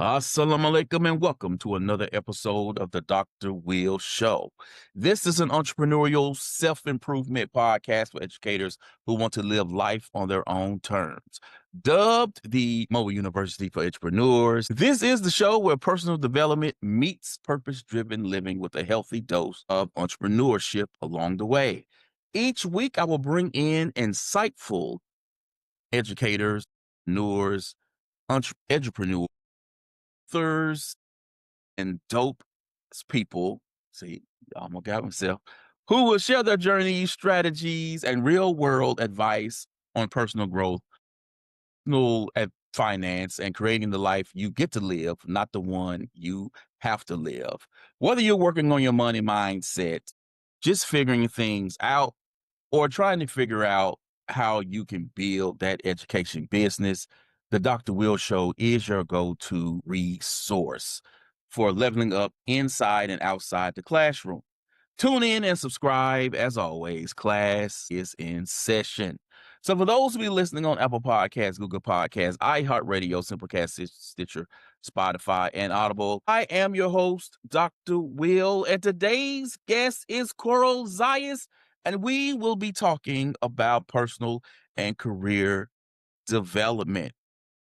Assalamu alaikum and welcome to another episode of the Dr. Will Show. This is an entrepreneurial self improvement podcast for educators who want to live life on their own terms. Dubbed the Mobile University for Entrepreneurs, this is the show where personal development meets purpose driven living with a healthy dose of entrepreneurship along the way. Each week, I will bring in insightful educators, entrepreneurs, entrepreneurs authors and dope people, see, I almost got myself, who will share their journeys, strategies, and real world advice on personal growth, finance, and creating the life you get to live, not the one you have to live. Whether you're working on your money mindset, just figuring things out, or trying to figure out how you can build that education business, the Dr. Will Show is your go to resource for leveling up inside and outside the classroom. Tune in and subscribe. As always, class is in session. So, for those of you listening on Apple Podcasts, Google Podcasts, iHeartRadio, Simplecast, Stitcher, Spotify, and Audible, I am your host, Dr. Will, and today's guest is Coral Zayas, and we will be talking about personal and career development.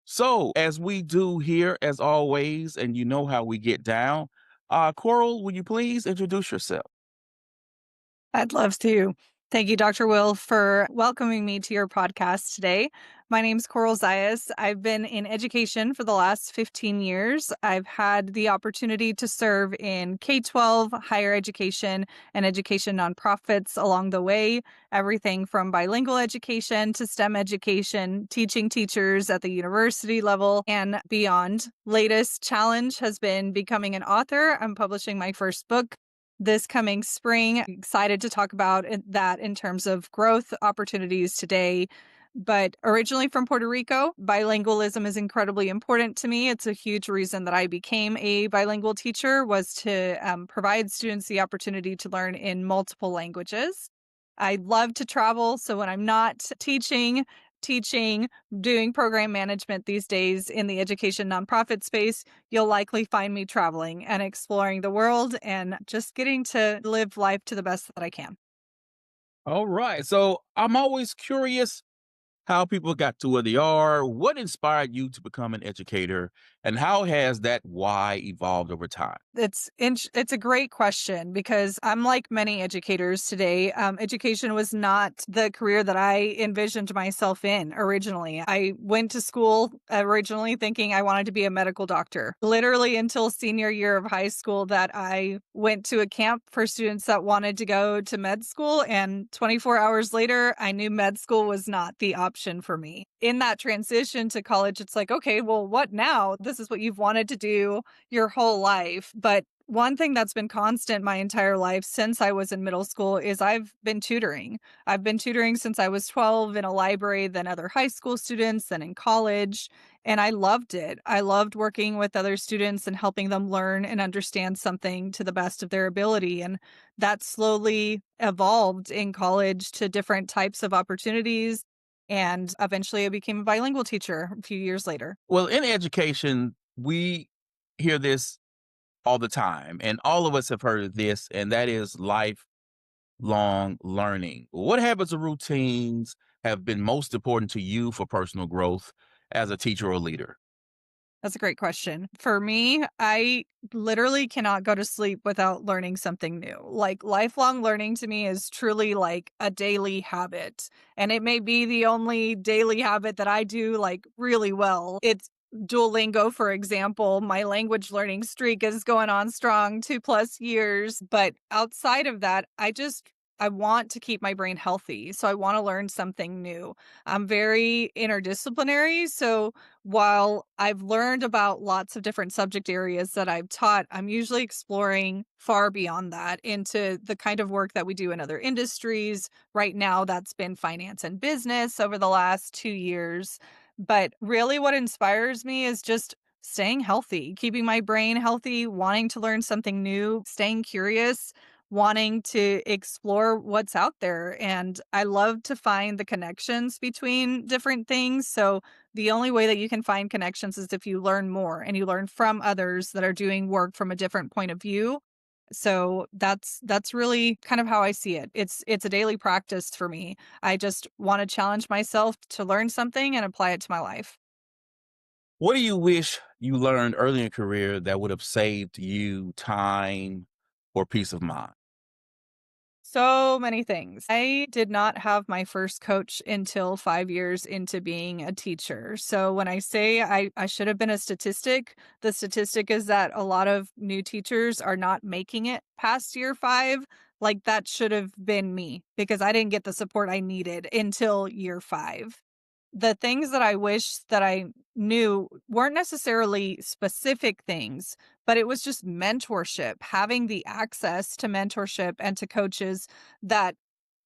So, as we do here, as always, and you know how we get down, Coral, will you please introduce yourself? I'd love to. Thank you, Dr. Will, for welcoming me to your podcast today. My name's Coral Zayas. I've been in education for the last 15 years. I've had the opportunity to serve in K-12, higher education, and education nonprofits along the way, everything from bilingual education to STEM education, teaching teachers at the university level and beyond. Latest challenge has been becoming an author. I'm publishing my first book this coming spring. Excited to talk about that in terms of growth opportunities today. But originally from Puerto Rico, bilingualism is incredibly important to me. It's a huge reason that I became a bilingual teacher was to provide students the opportunity to learn in multiple languages. I love to travel. So when I'm not teaching, doing program management these days in the education nonprofit space, you'll likely find me traveling and exploring the world and just getting to live life to the best that I can. All right. So, I'm always curious how people got to where they are. What inspired you to become an educator, and how has that why evolved over time? It's a great question because I'm like many educators today. Education was not the career that I envisioned myself in originally. I went to school originally thinking I wanted to be a medical doctor. Literally until senior year of high school, that I went to a camp for students that wanted to go to med school, and 24 hours later, I knew med school was not the option for me. In that transition to college, it's like, okay, well, what now? This is what you've wanted to do your whole life. But one thing that's been constant my entire life since I was in middle school is I've been tutoring. I've been tutoring since I was 12 in a library, then other high school students, then in college. And I loved it. I loved working with other students and helping them learn and understand something to the best of their ability. And that slowly evolved in college to different types of opportunities. And eventually I became a bilingual teacher a few years later. Well, in education, we hear this all the time, and all of us have heard of this, and that is lifelong learning. What habits or routines have been most important to you for personal growth as a teacher or leader? That's a great question. For me, I literally cannot go to sleep without learning something new. Like lifelong learning to me is truly like a daily habit. And it may be the only daily habit that I do like really well. It's Duolingo, for example. My language learning streak is going on strong 2+ years. But outside of that, I want to keep my brain healthy. So I want to learn something new. I'm very interdisciplinary. So while I've learned about lots of different subject areas that I've taught, I'm usually exploring far beyond that into the kind of work that we do in other industries. Right now, that's been finance and business over the last 2 years. But really, what inspires me is just staying healthy, keeping my brain healthy, wanting to learn something new, staying curious, wanting to explore what's out there. And I love to find the connections between different things. So the only way that you can find connections is if you learn more and you learn from others that are doing work from a different point of view. So that's really kind of how I see it. It's a daily practice for me. I just want to challenge myself to learn something and apply it to my life. What do you wish you learned early in your career that would have saved you time or peace of mind? So many things. I did not have my first coach until 5 years into being a teacher. So when I say I should have been a statistic, the statistic is that a lot of new teachers are not making it past year 5. Like, that should have been me because I didn't get the support I needed until year 5. The things that I wish that I knew weren't necessarily specific things, but it was just mentorship, having the access to mentorship and to coaches that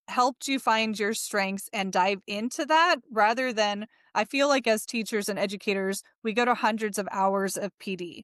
helped you find your strengths and dive into that rather than I feel like as teachers and educators, we go to hundreds of hours of PD.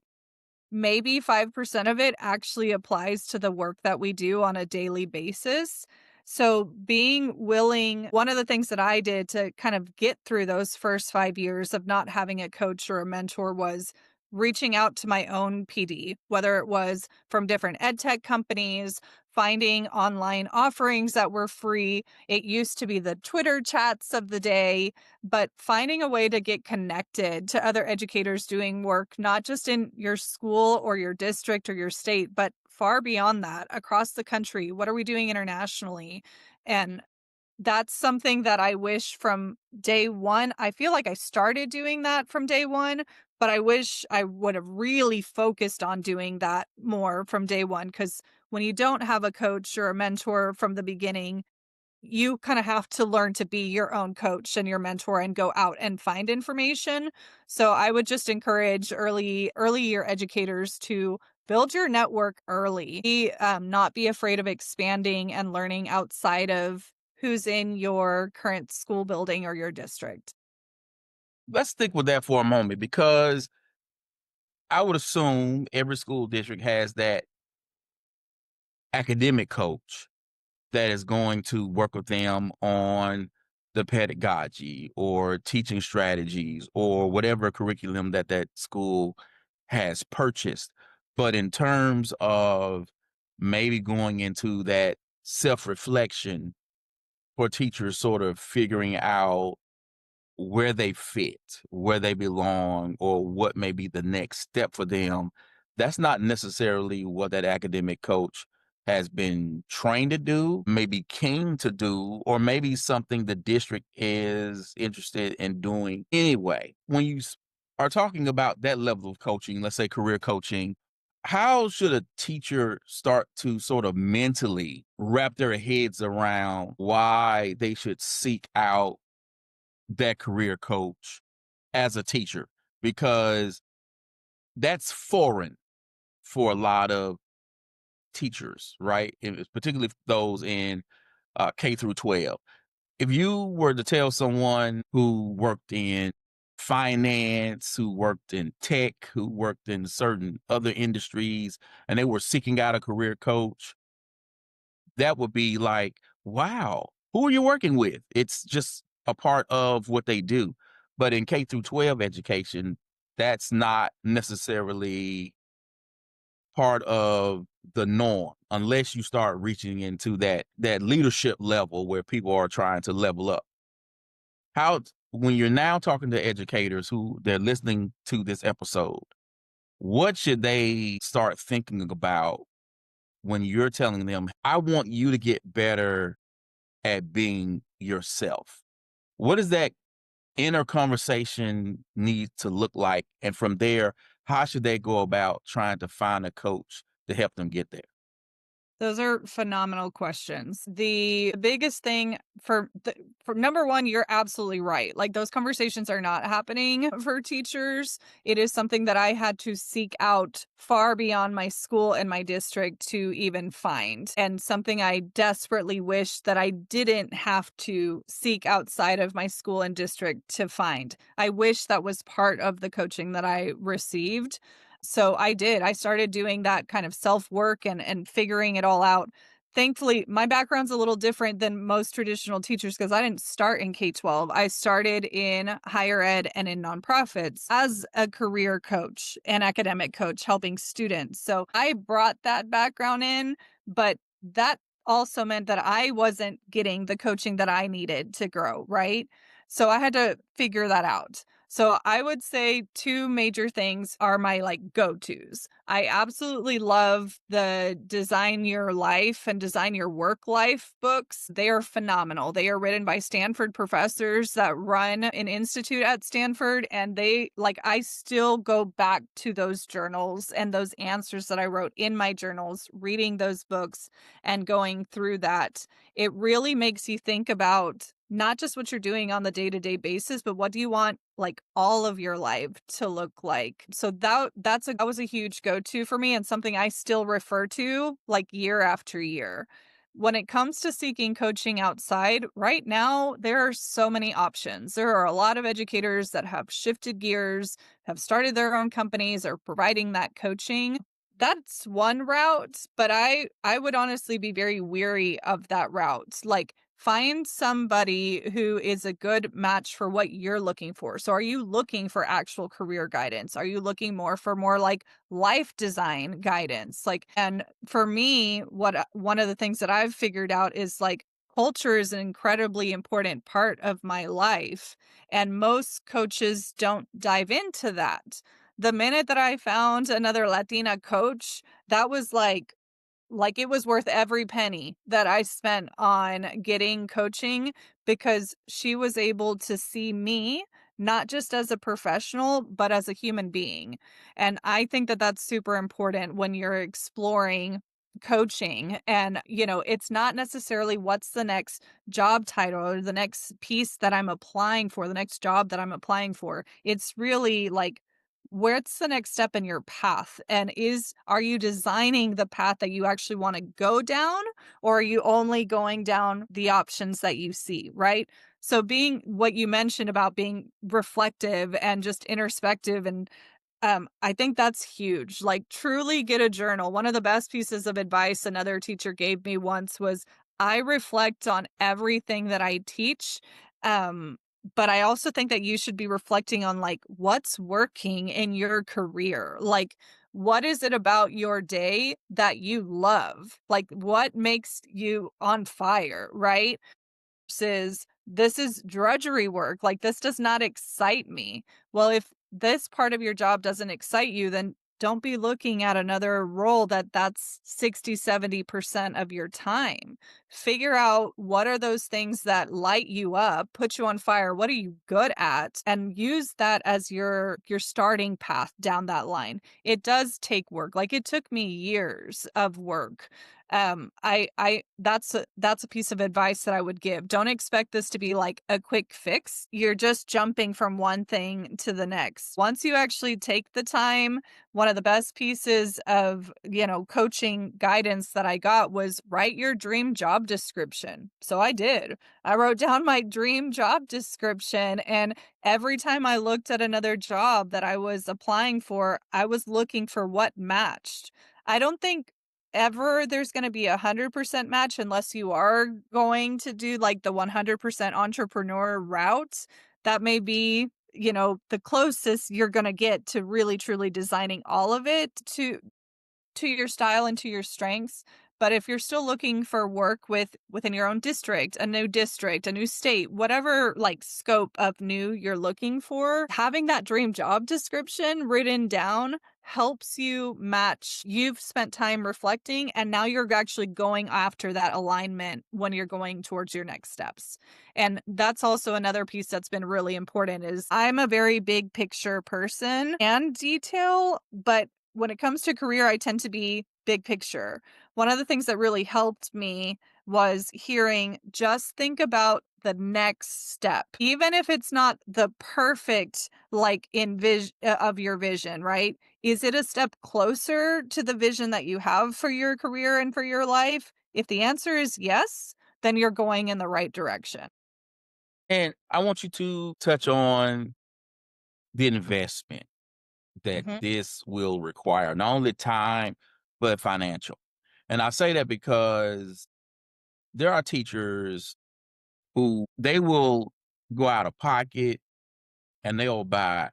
Maybe 5% of it actually applies to the work that we do on a daily basis. So, being willing, one of the things that I did to kind of get through those first 5 years of not having a coach or a mentor was reaching out to my own PD, whether it was from different ed tech companies, finding online offerings that were free. It used to be the Twitter chats of the day, but finding a way to get connected to other educators doing work, not just in your school or your district or your state, but far beyond that, across the country. What are we doing internationally? And that's something that I wish from day one. I feel like I started doing that from day one, but I wish I would have really focused on doing that more from day one. Because when you don't have a coach or a mentor from the beginning, you kind of have to learn to be your own coach and your mentor and go out and find information. So I would just encourage early year educators to build your network early. Not be afraid of expanding and learning outside of who's in your current school building or your district. Let's stick with that for a moment because I would assume every school district has that academic coach that is going to work with them on the pedagogy or teaching strategies or whatever curriculum that that school has purchased. But in terms of maybe going into that self reflection for teachers, sort of figuring out where they fit, where they belong, or what may be the next step for them. That's not necessarily what that academic coach has been trained to do, maybe keen to do, or maybe something the district is interested in doing anyway. When you are talking about that level of coaching, let's say career coaching, how should a teacher start to sort of mentally wrap their heads around why they should seek out that career coach as a teacher? Because that's foreign for a lot of teachers, right? It's particularly those in K through 12. If you were to tell someone who worked in finance, who worked in tech, who worked in certain other industries, and they were seeking out a career coach, that would be like, wow, who are you working with? It's just a part of what they do. But in K through 12 education, that's not necessarily part of the norm unless you start reaching into that leadership level where people are trying to level up. How when you're now talking to educators who they're listening to this episode, what should they start thinking about when you're telling them, I want you to get better at being yourself? What does that inner conversation need to look like? And from there, how should they go about trying to find a coach to help them get there? Those are phenomenal questions. The biggest thing for number 1, you're absolutely right. Like, those conversations are not happening for teachers. It is something that I had to seek out far beyond my school and my district to even find, and something I desperately wish that I didn't have to seek outside of my school and district to find. I wish that was part of the coaching that I received. So I did. I started doing that kind of self-work and figuring it all out. Thankfully, my background's a little different than most traditional teachers because I didn't start in K-12. I started in higher ed and in nonprofits as a career coach and academic coach helping students. So I brought that background in, but that also meant that I wasn't getting the coaching that I needed to grow, right? So I had to figure that out. So I would say 2 major things are my, like, go-tos. I absolutely love the Design Your Life and Design Your Work Life books. They are phenomenal. They are written by Stanford professors that run an institute at Stanford, and I still go back to those journals and those answers that I wrote in my journals, reading those books and going through that. It really makes you think about not just what you're doing on the day-to-day basis, but what do you want, like, all of your life to look like? So that was a huge go-to for me and something I still refer to, like, year after year. When it comes to seeking coaching outside, right now, there are so many options. There are a lot of educators that have shifted gears, have started their own companies, are providing that coaching. That's one route, but I would honestly be very weary of that route. Like, find somebody who is a good match for what you're looking for. So are you looking for actual career guidance? Are you looking more like life design guidance? Like, and for me, one of the things that I've figured out is like culture is an incredibly important part of my life, and most coaches don't dive into that. The minute that I found another Latina coach, that was like, it was worth every penny that I spent on getting coaching because she was able to see me, not just as a professional, but as a human being. And I think that that's super important when you're exploring coaching. And, it's not necessarily what's the next job title or the next piece that I'm applying for, the next job that I'm applying for. It's really like, what's the next step in your path? And are you designing the path that you actually want to go down, or are you only going down the options that you see, right? So being what you mentioned about being reflective and just introspective and I think that's huge. Like, truly get a journal. One of the best pieces of advice another teacher gave me once was, "I reflect on everything that I teach, um, but I also think that you should be reflecting on, like, what's working in your career. Like, what is it about your day that you love? Like, what makes you on fire, right? Versus this is drudgery work, like, this does not excite me. Well, if this part of your job doesn't excite you, then don't be looking at another role that's 60, 70% of your time. Figure out what are those things that light you up, put you on fire, what are you good at, and use that as your starting path down that line. It does take work, like, it took me years of work. I that's a piece of advice that I would give. Don't expect this to be like a quick fix. You're just jumping from one thing to the next. Once you actually take the time, one of the best pieces of, coaching guidance that I got was write your dream job description. So I did. I wrote down my dream job description, and every time I looked at another job that I was applying for, I was looking for what matched. I don't think ever there's gonna be 100% match unless you are going to do, like, the 100% entrepreneur route. That may be, the closest you're gonna get to really truly designing all of it to your style and to your strengths. But if you're still looking for work within your own district, a new state, whatever like scope of new you're looking for, having that dream job description written down helps you match. You've spent time reflecting and now you're actually going after that alignment when you're going towards your next steps. And that's also another piece that's been really important is I'm a very big picture person and detail, but when it comes to career, I tend to be big picture. One of the things that really helped me was hearing just think about the next step. Even if it's not the perfect like of your vision, right? Is it a step closer to the vision that you have for your career and for your life? If the answer is yes, then you're going in the right direction. And I want you to touch on the investment. that Mhm. this will require not only time, but financial. And I say that because there are teachers who they will go out of pocket and they'll buy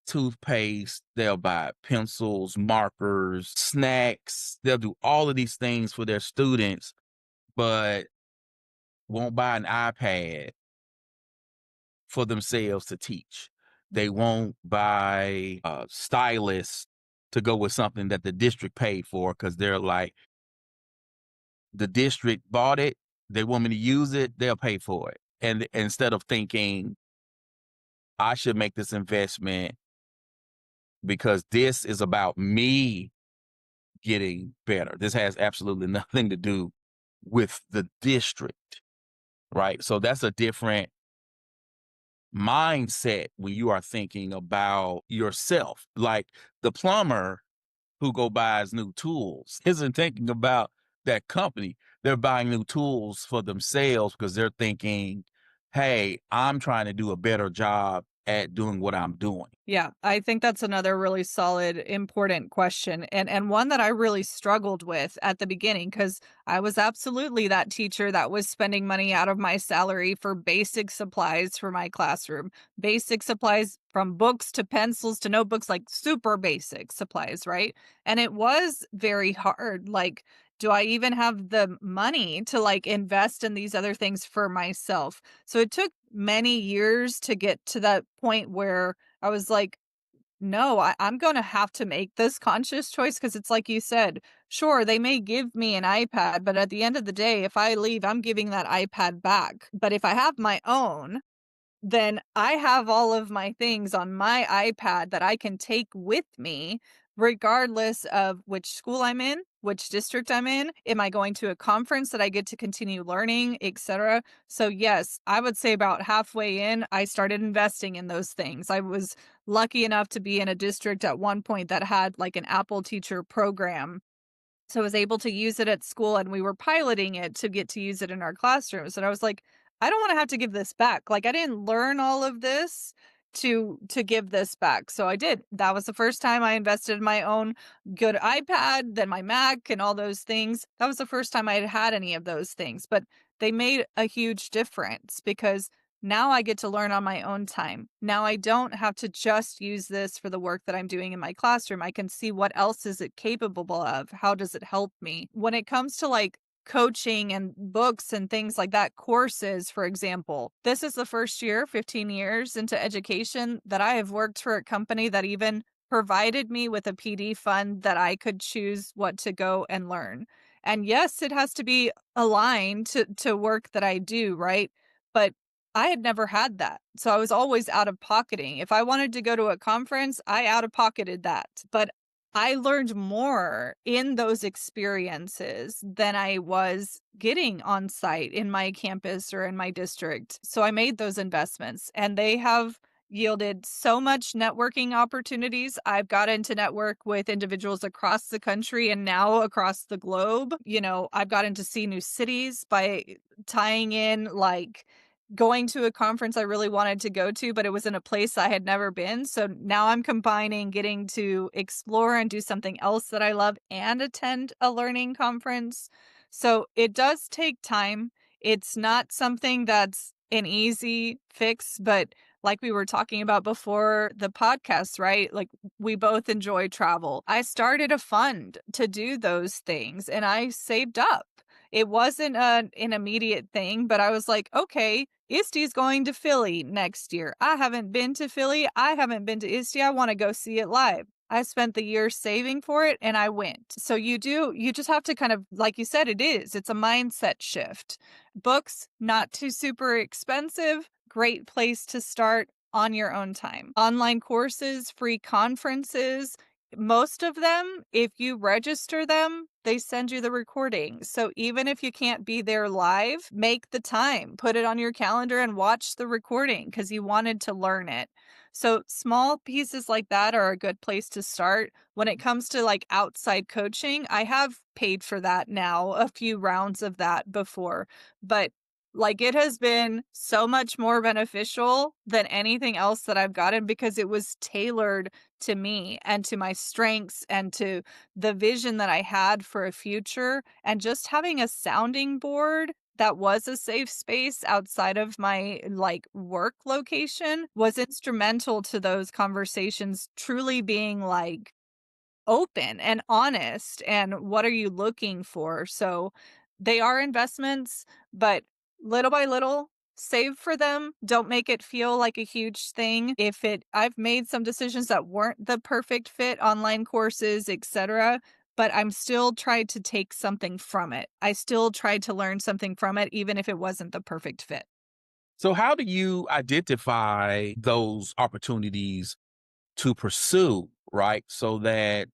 toothpaste, they'll buy pencils, markers, snacks. They'll do all of these things for their students, but won't buy an iPad for themselves to teach. They won't buy a stylus to go with something that the district paid for because they're like, the district bought it, they want me to use it, they'll pay for it. And instead of thinking, I should make this investment because this is about me getting better. This has absolutely nothing to do with the district, right? So that's a different mindset when you are thinking about yourself. Like the plumber who go buys new tools isn't thinking about that company. They're buying new tools for themselves because they're thinking, hey, I'm trying to do a better job at doing what I'm doing. Yeah, I think that's another really solid, important question, and one that I really struggled with at the beginning because I was absolutely that teacher that was spending money out of my salary for basic supplies for my classroom. Basic supplies from books to pencils to notebooks, like super basic supplies, right? And it was very hard. Like, do I even have the money to like invest in these other things for myself? So it took many years to get to that point where I was like, "No, I'm gonna have to make this conscious choice because it's like you said, sure, they may give me an iPad, but at the end of the day, if I leave, I'm giving that iPad back. But if I have my own, then I have all of my things on my iPad that I can take with me regardless of which school I'm in, which district I'm in. Am I going to a conference that I get to continue learning, etc.? So, yes, I would say about halfway in, I started investing in those things. I was lucky enough to be in a district at one point that had like an Apple teacher program, so I was able to use it at school and we were piloting it to get to use it in our classrooms. And I was like, I don't want to have to give this back. Like I didn't learn all of this to give this back. So I did. That was the first time I invested in my own good iPad, then my Mac and all those things. That was the first time I had had any of those things, but they made a huge difference because now I get to learn on my own time. Now I don't have to just use this for the work that I'm doing in my classroom. I can see what else is it capable of? How does it help me? When it comes to like coaching and books and things like that, courses, for example, this is the first year, 15 years into education, that I have worked for a company that even provided me with a PD fund that I could choose what to go and learn. And yes, it has to be aligned to work that I do, right? But I had never had that. So I was always out of pocketing. If I wanted to go to a conference, I out of pocketed that. But I learned more in those experiences than I was getting on site in my campus or in my district. So I made those investments and they have yielded so much networking opportunities. I've gotten to network with individuals across the country and now across the globe. You know, I've gotten to see new cities by tying in like going to a conference I really wanted to go to, but it was in a place I had never been. So now I'm combining getting to explore and do something else that I love and attend a learning conference. So it does take time. It's not something that's an easy fix, but like we were talking about before the podcast, right? Like we both enjoy travel. I started a fund to do those things and I saved up. It wasn't an immediate thing, but I was like, okay, ISTE's going to Philly next year. I haven't been to Philly. I haven't been to ISTE. I want to go see it live. I spent the year saving for it and I went. So you just have to kind of, like you said, it's a mindset shift. Books, not too super expensive, great place to start on your own time. Online courses, free conferences, most of them, if you register them, they send you the recording. So even if you can't be there live, make the time, put it on your calendar and watch the recording because you wanted to learn it. So small pieces like that are a good place to start. When it comes to like outside coaching, I have paid for that now, a few rounds of that before, but Like, it has been so much more beneficial than anything else that I've gotten because it was tailored to me and to my strengths and to the vision that I had for a future, and just having a sounding board that was a safe space outside of my, like, work location was instrumental to those conversations truly being, like, open and honest and what are you looking for? So they are investments, but little by little, save for them. Don't make it feel like a huge thing. If it I've made some decisions that weren't the perfect fit, online courses, etc., but I'm still tried to take something from it. I still tried to learn something from it even if it wasn't the perfect fit. So, how do you identify those opportunities to pursue, right? So that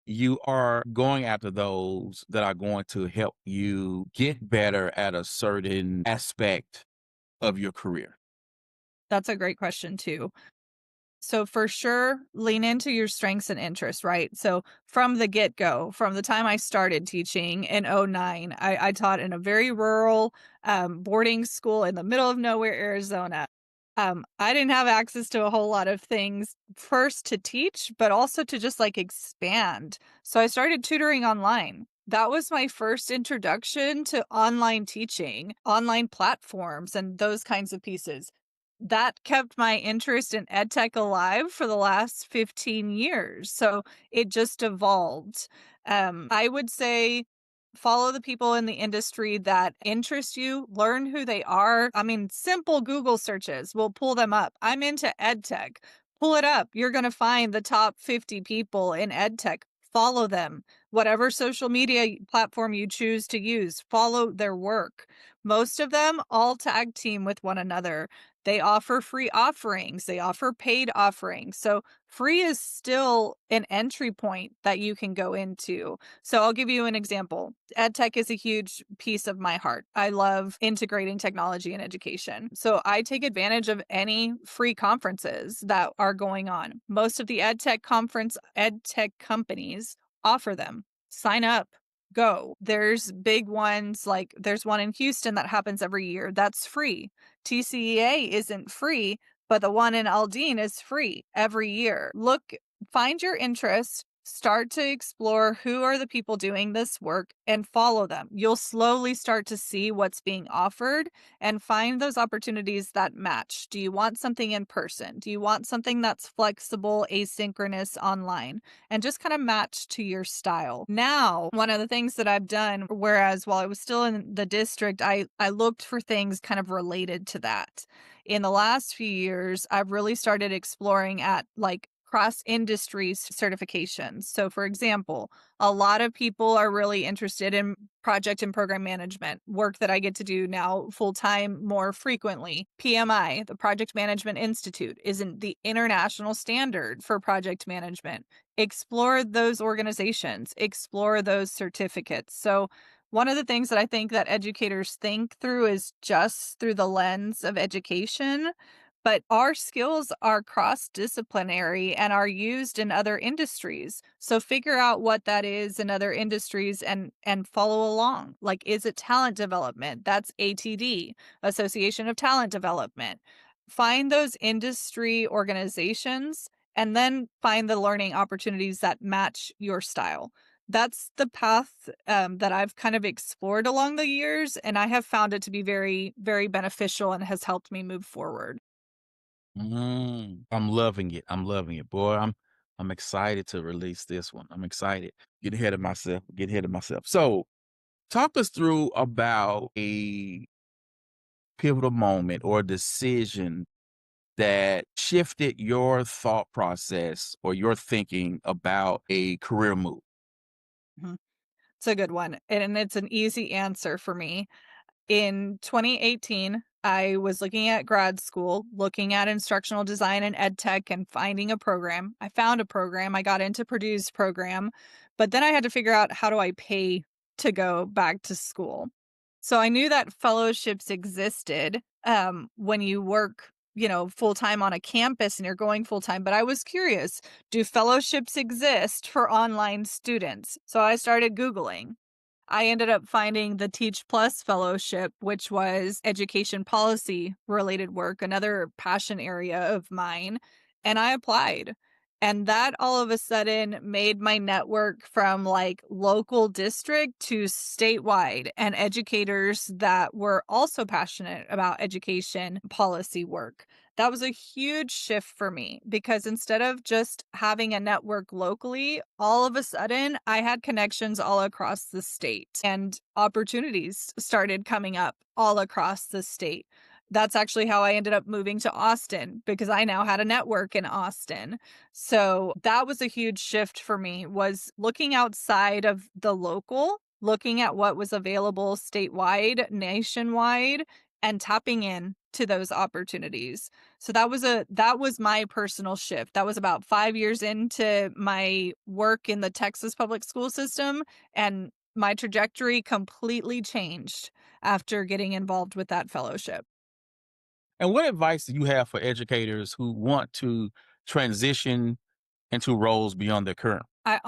you are going after those that are going to help you get better at a certain aspect of your career. That's a great question too. So for sure, lean into your strengths and interests, right? So from the get-go, from the time I started teaching in '09, I taught in a very rural boarding school in the middle of nowhere, Arizona. I didn't have access to a whole lot of things first to teach, but also to just like expand. So I started tutoring online. That was my first introduction to online teaching, online platforms, and those kinds of pieces that kept my interest in edtech alive for the last 15 years. So it just evolved. I would say follow the people in the industry that interest you, learn who they are. I mean, simple Google searches will pull them up. I'm into edtech. Pull it up. You're going to find the top 50 people in edtech. Follow them. Whatever social media platform you choose to use, follow their work. Most of them all tag team with one another. They offer free offerings, they offer paid offerings. So free is still an entry point that you can go into. So I'll give you an example. EdTech is a huge piece of my heart. I love integrating technology in education. So I take advantage of any free conferences that are going on. Most of the EdTech companies offer them. Sign up. Go. There's big ones like there's one in Houston that happens every year. That's free. TCEA isn't free, but the one in Aldine is free every year. Look, find your interests, start to explore who are the people doing this work and follow them. You'll slowly start to see what's being offered and find those opportunities that match. Do you want something in person? Do you want something that's flexible, asynchronous, online? And just kind of match to your style. Now, one of the things that I've done, whereas while I was still in the district, I looked for things kind of related to that. In the last few years, I've really started exploring at like cross industry certifications. So, for example, a lot of people are really interested in project and program management, work that I get to do now full time more frequently. PMI, the Project Management Institute, isn't the international standard for project management. Explore those organizations, explore those certificates. So, one of the things that I think that educators think through is just through the lens of education, but our skills are cross-disciplinary and are used in other industries. So figure out what that is in other industries and follow along. Like, is it talent development? That's ATD, Association of Talent Development. Find those industry organizations and then find the learning opportunities that match your style. That's the path that I've kind of explored along the years, and I have found it to be very, very beneficial and has helped me move forward. I'm loving it. I'm loving it, boy. I'm excited to release this one. I'm excited. Get ahead of myself. Get ahead of myself. So, talk us through about a pivotal moment or decision that shifted your thought process or your thinking about a career move. Mhm. It's a good one, and it's an easy answer for me. In 2018, I was looking at grad school, looking at instructional design and ed tech and finding a program. I found a program. I got into Purdue's program, but then I had to figure out how do I pay to go back to school. So I knew that fellowships existed when you work, full time on a campus and you're going full time. But I was curious, do fellowships exist for online students? So I started Googling. I ended up finding the Teach Plus Fellowship, which was education policy related work, another passion area of mine. And I applied. And that all of a sudden made my network from like local district to statewide and educators that were also passionate about education policy work. That was a huge shift for me because instead of just having a network locally, all of a sudden I had connections all across the state and opportunities started coming up all across the state. That's actually how I ended up moving to Austin because I now had a network in Austin. So that was a huge shift for me was looking outside of the local, looking at what was available statewide, nationwide, and tapping in to those opportunities. So that was my personal shift. That was about 5 years into my work in the Texas public school system, and my trajectory completely changed after getting involved with that fellowship. And what advice do you have for educators who want to transition into roles beyond their current? I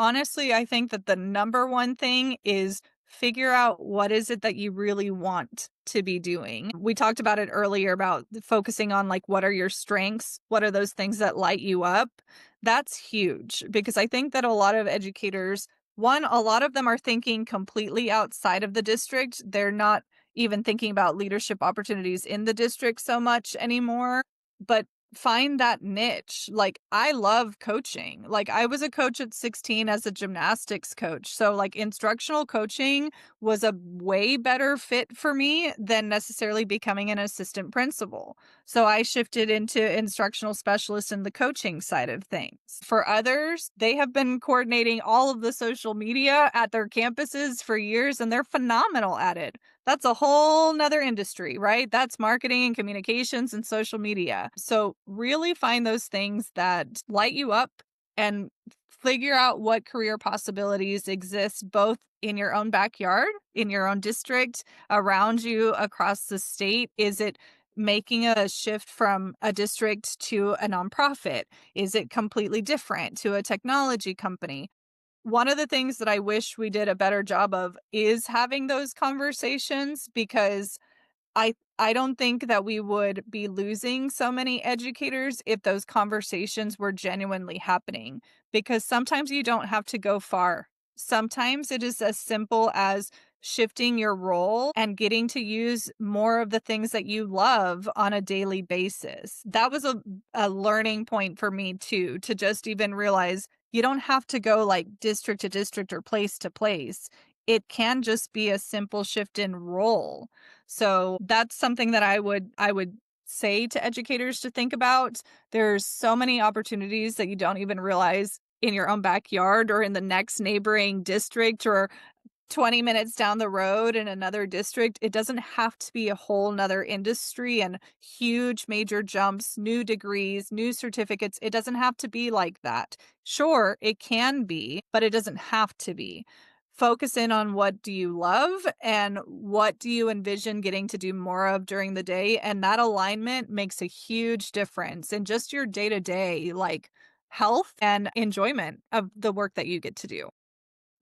think that the number one thing is figure out what is it that you really want to be doing. We talked about it earlier about focusing on like what are your strengths? What are those things that light you up? That's huge because I think that a lot of educators, one, a lot of them are thinking completely outside of the district. They're not even thinking about leadership opportunities in the district so much anymore. But find that niche. Like, I love coaching. Like, I was a coach at 16 as a gymnastics coach. So, like, instructional coaching was a way better fit for me than necessarily becoming an assistant principal. So, I shifted into instructional specialist in the coaching side of things. For others, they have been coordinating all of the social media at their campuses for years and they're phenomenal at it. That's a whole nother industry, right? That's marketing and communications and social media. So really find those things that light you up and figure out what career possibilities exist both in your own backyard, in your own district, around you across the state. Is it making a shift from a district to a nonprofit? Is it completely different to a technology company? One of the things that I wish we did a better job of is having those conversations because I don't think that we would be losing so many educators if those conversations were genuinely happening, because sometimes you don't have to go far. Sometimes it is as simple as shifting your role and getting to use more of the things that you love on a daily basis. That was a learning point for me too, to just even realize you don't have to go like district to district or place to place. It can just be a simple shift in role. So that's something that I would say to educators to think about. There's so many opportunities that you don't even realize in your own backyard or in the next neighboring district or 20 minutes down the road in another district. It doesn't have to be a whole nother industry and huge major jumps, new degrees, new certificates. It doesn't have to be like that. Sure, it can be, but it doesn't have to be. Focus in on what do you love and what do you envision getting to do more of during the day. And that alignment makes a huge difference in just your day to day, like health and enjoyment of the work that you get to do.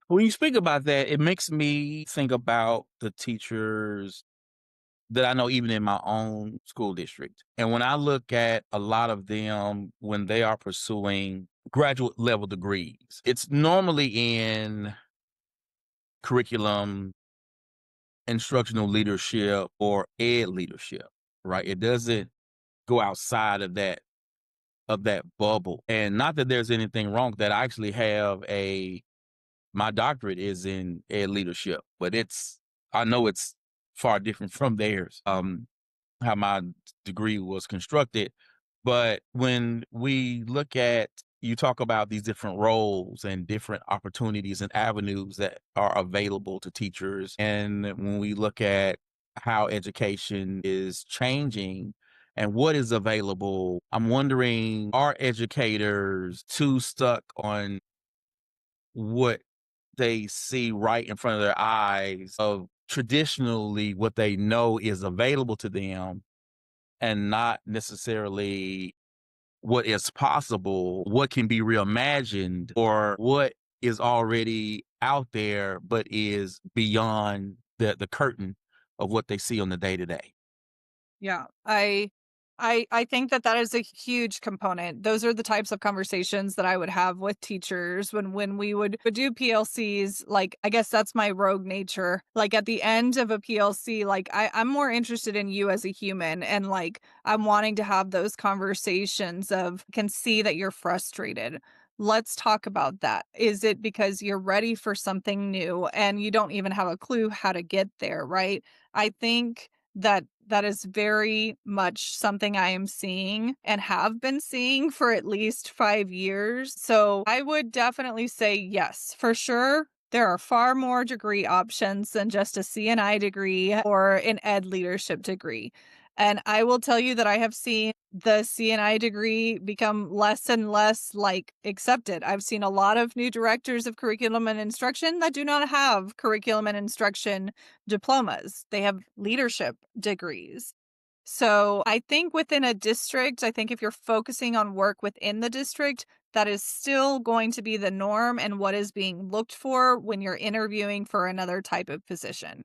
When you speak about that, it makes me think about the teachers that I know even in my own school district. And when I look at a lot of them when they are pursuing graduate level degrees, it's normally in curriculum, instructional leadership, or ed leadership, right? It doesn't go outside of that bubble. And not that there's anything wrong with that. I actually have a my doctorate is in ed leadership, but I know it's far different from theirs. How my degree was constructed. But when we look at you talk about these different roles and different opportunities and avenues that are available to teachers. And when we look at how education is changing and what is available, I'm wondering, are educators too stuck on what they see right in front of their eyes of traditionally what they know is available to them and not necessarily what is possible, what can be reimagined, or what is already out there, but is beyond the curtain of what they see on the day to day. Yeah, I think that that is a huge component. Those are the types of conversations that I would have with teachers when we would do PLCs. Like, I guess that's my rogue nature. Like at the end of a PLC, like I'm more interested in you as a human, and like I'm wanting to have those conversations of can see that you're frustrated. Let's talk about that. Is it because you're ready for something new and you don't even have a clue how to get there, right? I think that that is very much something I am seeing and have been seeing for at least 5 years. So, I would definitely say yes, for sure. There are far more degree options than just a CNI degree or an ed leadership degree. And I will tell you that I have seen the CNI degree become less and less like accepted. I've seen a lot of new directors of curriculum and instruction that do not have curriculum and instruction diplomas. They have leadership degrees. So I think within a district, I think if you're focusing on work within the district, that is still going to be the norm and what is being looked for when you're interviewing for another type of position.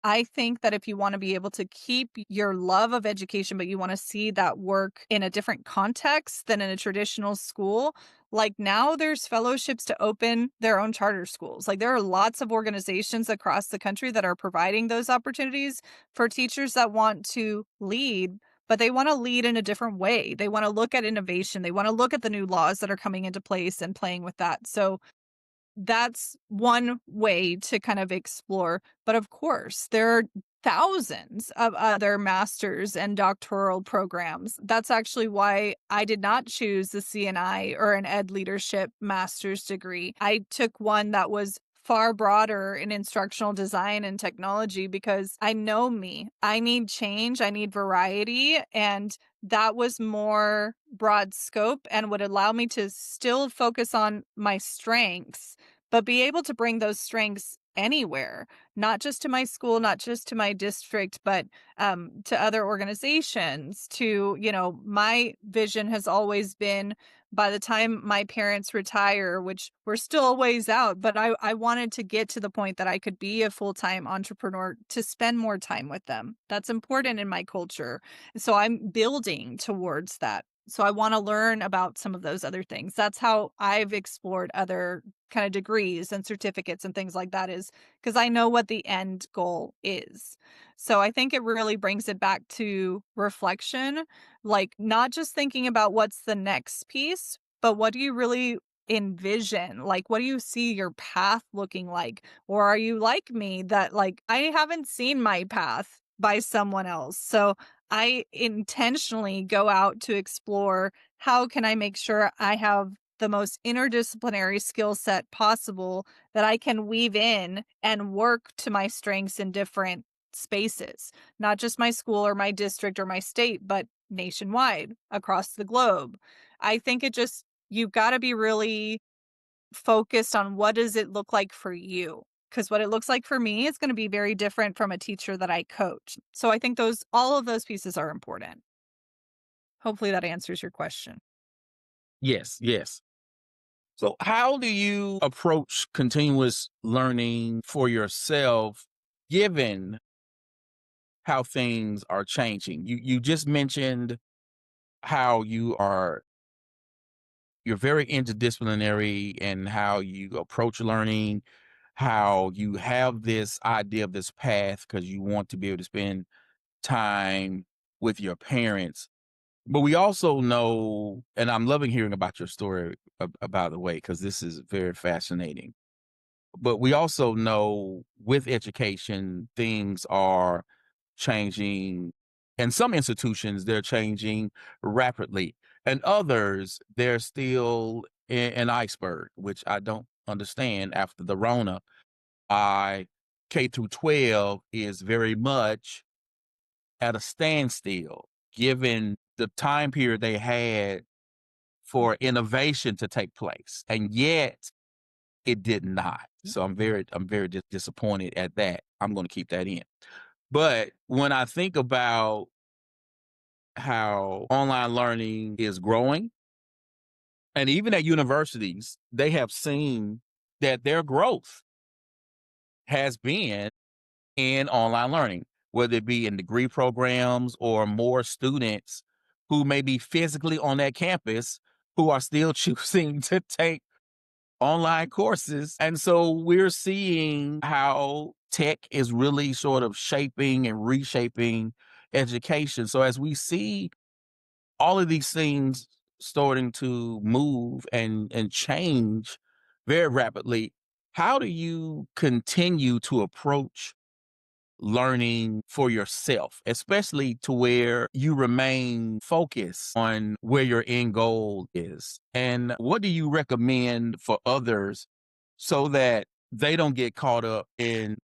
I think that if you wanna be able to keep your love of education, but you wanna see that work in a different context than in a traditional school, like, now there's fellowships to open their own charter schools. Like, there are lots of organizations across the country that are providing those opportunities for teachers that want to lead, but they wanna lead in a different way. They wanna look at innovation. They wanna look at the new laws that are coming into place and playing with that. So that's one way to kind of explore, but of course, there are thousands of other master's and doctoral programs. That's actually why I did not choose the CNI or an ed leadership master's degree. I took one that was far broader in instructional design and technology because I know me. I need change, I need variety, and that was more broad scope and would allow me to still focus on my strengths but be able to bring those strengths anywhere, not just to my school, not just to my district, but to other organizations. My vision has always been by the time my parents retire, which we're still a ways out, but I wanted to get to the point that I could be a full time entrepreneur to spend more time with them. That's important in my culture. So I'm building towards that. So I want to learn about some of those other things. That's how I've explored other kind of degrees and certificates and things like that is because I know what the end goal is. So I think it really brings it back to reflection, like not just thinking about what's the next piece, but what do you really envision? Like, what do you see your path looking like? Or are you like me that, like, I haven't seen my path by someone else? So I intentionally go out to explore how can I make sure I have the most interdisciplinary skill set possible that I can weave in and work to my strengths in different spaces, not just my school or my district or my state, but nationwide across the globe. I think you got to be really focused on what does it look like for you? Because what it looks like for me is going to be very different from a teacher that I coach. So I think all of those pieces are important. Hopefully that answers your question. Yes, yes. So, how do you approach continuous learning for yourself, given how things are changing? You just mentioned how you're very interdisciplinary and how you approach learning, how you have this idea of this path because you want to be able to spend time with your parents. But we also know, and I'm loving hearing about your story, about the way, because this is very fascinating. But we also know with education, things are changing. In some institutions, they're changing rapidly. And others, they're still an iceberg, which I don't understand after the Rona. I K through 12 is very much at a standstill, given the time period they had for innovation to take place. And yet it did not. So I'm very disappointed at that. I'm going to keep that in. But when I think about how online learning is growing, and even at universities, they have seen that their growth has been in online learning, whether it be in degree programs or more students who may be physically on that campus who are still choosing to take online courses. And so we're seeing how tech is really sort of shaping and reshaping education. So as we see all of these things starting to move and change very rapidly, how do you continue to approach learning for yourself, especially to where you remain focused on where your end goal is? And what do you recommend for others so that they don't get caught up in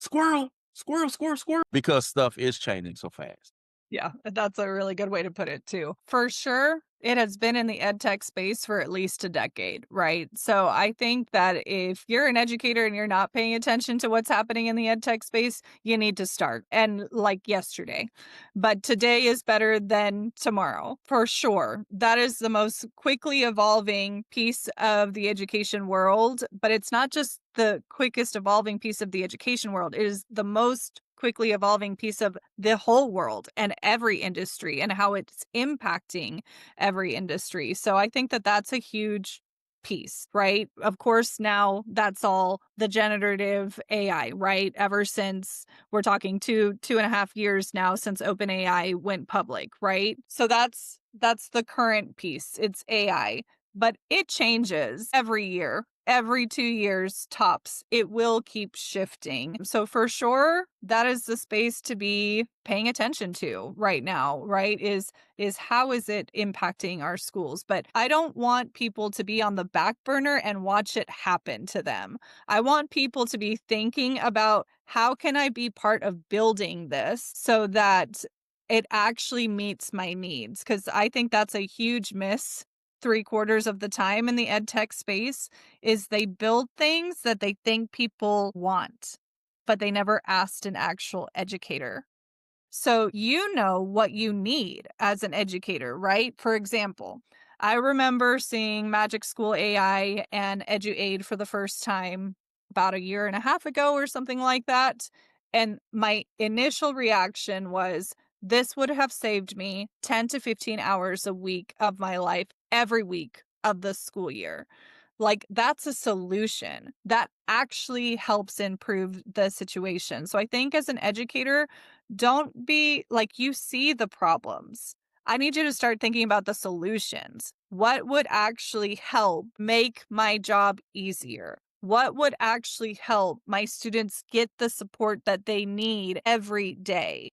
squirrel, squirrel, squirrel, squirrel, because stuff is changing so fast? Yeah, that's a really good way to put it too. For sure, it has been in the ed tech space for at least a decade, right? So I think that if you're an educator and you're not paying attention to what's happening in the ed tech space, you need to start. And like yesterday. But today is better than tomorrow, for sure. That is the most quickly evolving piece of the education world. But it's not just the quickest evolving piece of the education world, it is the most quickly evolving piece of the whole world and every industry and how it's impacting every industry. So I think that that's a huge piece, right? Of course, now that's all the generative AI, right? Ever since we're talking 2.5 years now since OpenAI went public, right? So that's the current piece. It's AI, but it changes every year. Every 2 years tops, it will keep shifting. So, for sure, that is the space to be paying attention to right now, right? Is how is it impacting our schools? But I don't want people to be on the back burner and watch it happen to them. I want people to be thinking about how can I be part of building this so that it actually meets my needs? Because I think that's a huge miss 3/4 of the time in the ed tech space is they build things that they think people want, but they never asked an actual educator. So you know what you need as an educator, right? For example, I remember seeing Magic School AI and EduAid for the first time about a year and a half ago or something like that. And my initial reaction was this would have saved me 10 to 15 hours a week of my life every week of the school year. Like, that's a solution that actually helps improve the situation. So I think as an educator, don't be like you see the problems. I need you to start thinking about the solutions. What would actually help make my job easier? What would actually help my students get the support that they need every day?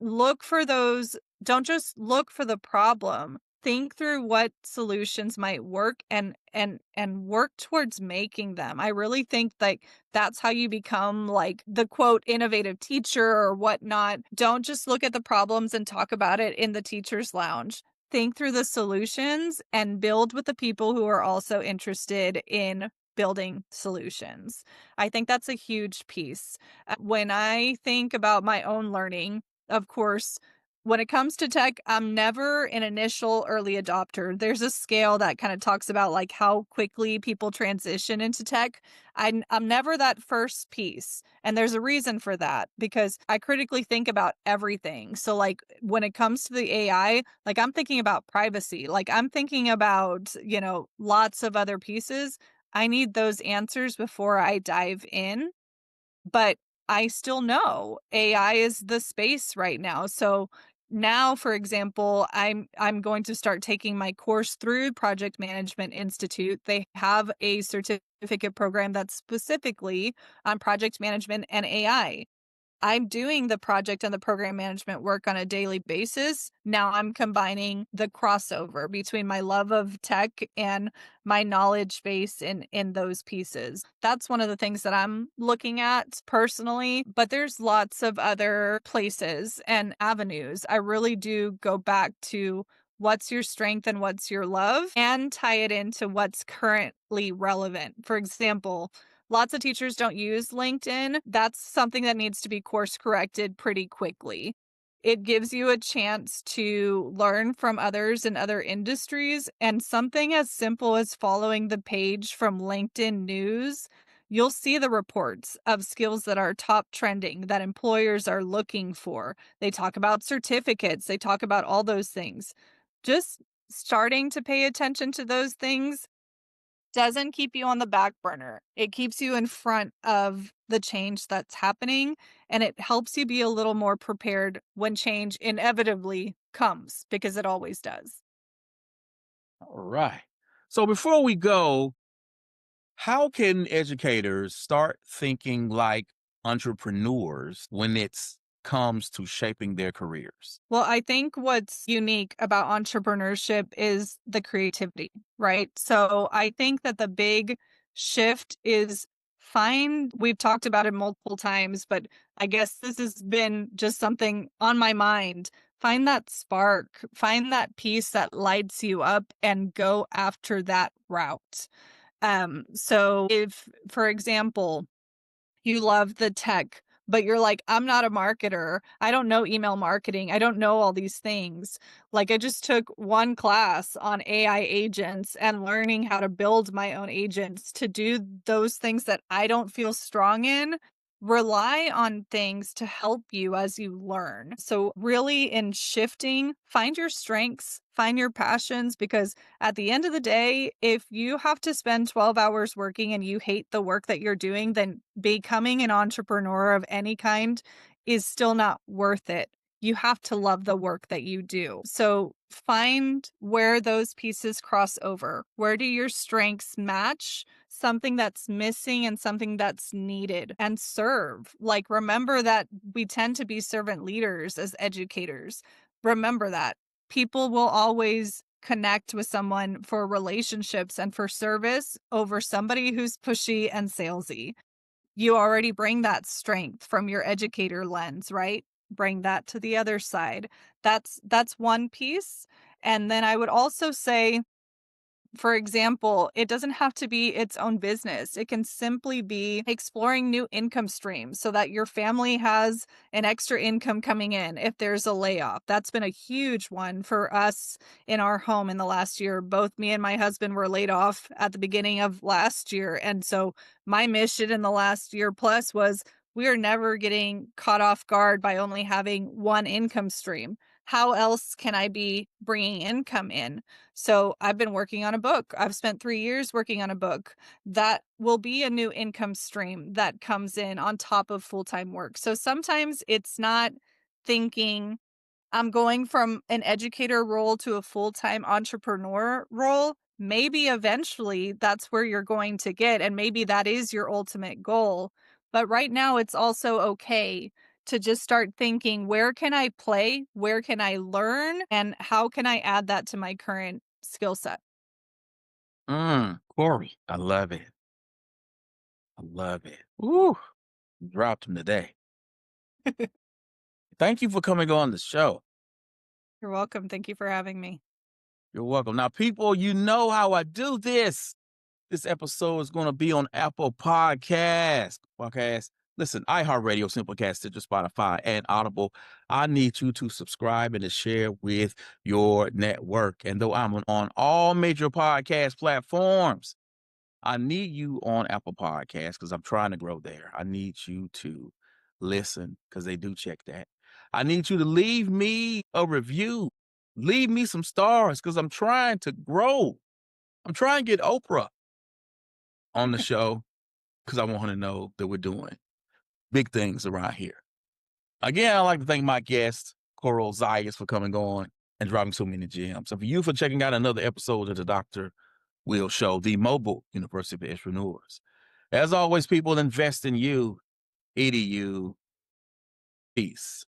Look for those, don't just look for the problem. Think through what solutions might work and work towards making them. I really think like that's how you become like the quote innovative teacher or whatnot. Don't just look at the problems and talk about it in the teacher's lounge. Think through the solutions and build with the people who are also interested in building solutions. I think that's a huge piece. When I think about my own learning, of course, when it comes to tech, I'm never an initial early adopter. There's a scale that kind of talks about like how quickly people transition into tech. I'm never that first piece. And there's a reason for that because I critically think about everything. So like when it comes to the AI, like I'm thinking about privacy, like I'm thinking about, lots of other pieces. I need those answers before I dive in, but I still know AI is the space right now. So now, for example, I'm going to start taking my course through Project Management Institute. They have a certificate program that's specifically on project management and AI. I'm doing the project and the program management work on a daily basis. Now I'm combining the crossover between my love of tech and my knowledge base in those pieces. That's one of the things that I'm looking at personally, but there's lots of other places and avenues. I really do go back to what's your strength and what's your love and tie it into what's currently relevant. For example, lots of teachers don't use LinkedIn. That's something that needs to be course corrected pretty quickly. It gives you a chance to learn from others in other industries, and something as simple as following the page from LinkedIn News, you'll see the reports of skills that are top trending that employers are looking for. They talk about certificates, they talk about all those things. Just starting to pay attention to those things doesn't keep you on the back burner. It keeps you in front of the change that's happening, and it helps you be a little more prepared when change inevitably comes, because it always does. All right. So before we go, how can educators start thinking like entrepreneurs when it comes to shaping their careers? Well, I think what's unique about entrepreneurship is the creativity, right? So I think that the big shift is we've talked about it multiple times, but I guess this has been just something on my mind. Find that spark, find that piece that lights you up and go after that route. So if, for example, you love the tech, but you're like, "I'm not a marketer. I don't know email marketing. I don't know all these things." Like, I just took one class on AI agents and learning how to build my own agents to do those things that I don't feel strong in. Rely on things to help you as you learn. So, really, in shifting, find your strengths, find your passions, because at the end of the day, if you have to spend 12 hours working and you hate the work that you're doing, then becoming an entrepreneur of any kind is still not worth it. You have to love the work that you do. So find where those pieces cross over. Where do your strengths match something that's missing and something that's needed, and serve? Like, remember that we tend to be servant leaders as educators. Remember that people will always connect with someone for relationships and for service over somebody who's pushy and salesy. You already bring that strength from your educator lens, right? Bring that to the other side. That's one piece. And then I would also say, for example, it doesn't have to be its own business. It can simply be exploring new income streams so that your family has an extra income coming in if there's a layoff. That's been a huge one for us in our home in the last year. Both me and my husband were laid off at the beginning of last year. And so my mission in the last year plus was, we are never getting caught off guard by only having one income stream. How else can I be bringing income in? So I've been working on a book. I've spent 3 years working on a book. That will be a new income stream that comes in on top of full-time work. So sometimes it's not thinking, I'm going from an educator role to a full-time entrepreneur role. Maybe eventually that's where you're going to get, and maybe that is your ultimate goal. But right now, it's also okay to just start thinking, where can I play? Where can I learn? And how can I add that to my current skill set? Corey, I love it. I love it. Ooh, dropped him today. Thank you for coming on the show. You're welcome. Thank you for having me. You're welcome. Now, people, you know how I do this. This episode is going to be on Apple Podcast. Listen, iHeartRadio, Simplecast, Stitcher, Spotify, and Audible. I need you to subscribe and to share with your network. And though I'm on all major podcast platforms, I need you on Apple Podcasts because I'm trying to grow there. I need you to listen because they do check that. I need you to leave me a review. Leave me some stars because I'm trying to grow. I'm trying to get Oprah on the show because I want her to know that we're doing big things around here. Again, I'd like to thank my guest, Coral Zayas, for coming on and dropping so many gems. And for you for checking out another episode of the Dr. Will Show, the Mobile University of Entrepreneurs. As always, people invest in you, EDU. Peace.